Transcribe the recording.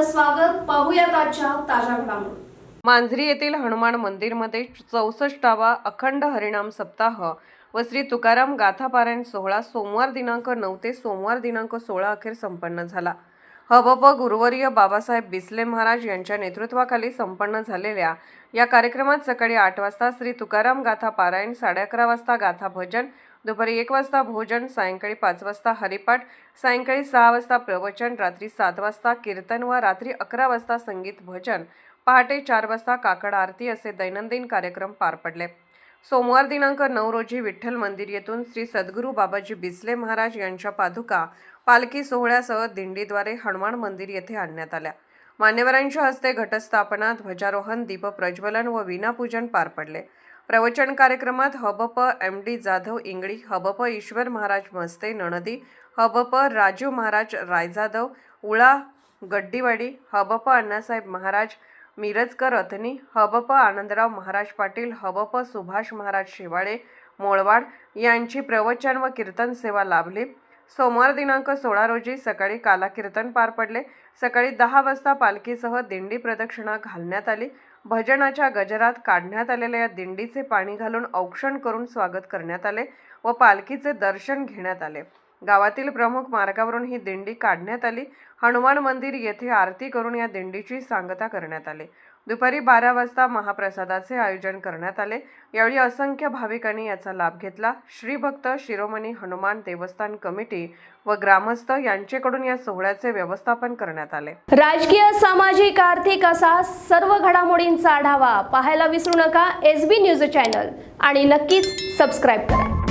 आपलं स्वागत. पाहूयात आजच्या ताज्या घडामोडी. मांजरी येथील हनुमान मंदिरमध्ये 64वा अखंड हरिनाम सप्ताह व श्री तुकाराम गाथा पारायण सोहळा सोमवार दिनांक 9 ते सोमवार दिनांक 16 अखेर संपन्न झाला. हबप गुरुवर्य बाबासाहेब बिस्ले महाराज यांच्या नेतृत्वाखाली संपन्न झालेल्या या कार्यक्रमात सकाळी 8 वाजता श्री तुकाराम गाथा पारायण, 11:30 वाजता गाथा भजन, दुपारी 1 वाजता भोजन, सायंकाळी 5 वाजता हरिपाठ, सायंकाळी 6 वाजता प्रवचन, रात्री 7 वाजता कीर्तन व रात्री 11 वाजता संगीत भजन, पहाटे 4 वाजता काकड आरती असे दैनंदिन कार्यक्रम पार पडले. सोमवार दिनांक 9 रोजी विठ्ठल मंदिर येथून श्री सद्गुरू बाबाजी बिस्ले महाराज यांच्या पादुका पालखी सोहळ्यासह दिंडीद्वारे हनुमान मंदिर येथे आणण्यात आल्या. मान्यवरांच्या हस्ते घटस्थापना, ध्वजारोहण, दीपप्रज्वलन व वीणापूजन पार पडले. प्रवचन कार्यक्रमात हबप MD जाधव इंगळी, हबप ईश्वर महाराज मस्ते नणदी, हबप राजू महाराज रायजाधव उळा गड्डीवाडी, हबप अण्णासाहेब महाराज मिरजकर अथनी, हबप आनंदराव महाराज पाटील, हबप सुभाष महाराज शेवाळे मोळवाड यांची प्रवचन व कीर्तन सेवा लाभली. सोमवार दिनांक 16 रोजी सकाळी काला कीर्तन पार पडले. सकाळी 10 वाजता पालखीसह दिंडी प्रदक्षिणा घालण्यात आली. भजनाच्या गजरात काढण्यात आलेल्या या दिंडीचे पाणी घालून औक्षण करून स्वागत करण्यात आले व पालखीचे दर्शन घेण्यात आले. गावातील प्रमुख मार्गावरून ही दिंडी काढण्यात आली. हनुमान मंदिर येथे आरती करून या दिंडीची सांगता करण्यात आली. दुपारी 12 वाजता महाप्रसादाचे आयोजन करण्यात आले. यावेळी असंख्य भाविकांनी याचा लाभ घेतला. श्री भक्त शिरोमणी हनुमान देवस्थान कमिटी व ग्रामस्थ यांच्याकडून या सोहळ्याचे व्यवस्थापन करण्यात आले. राजकीय, सामाजिक, आर्थिक असा सर्व घडामोडींचा आढावा पाहायला विसरू नका SB न्यूज चॅनल आणि नक्कीच सबस्क्राईब करा.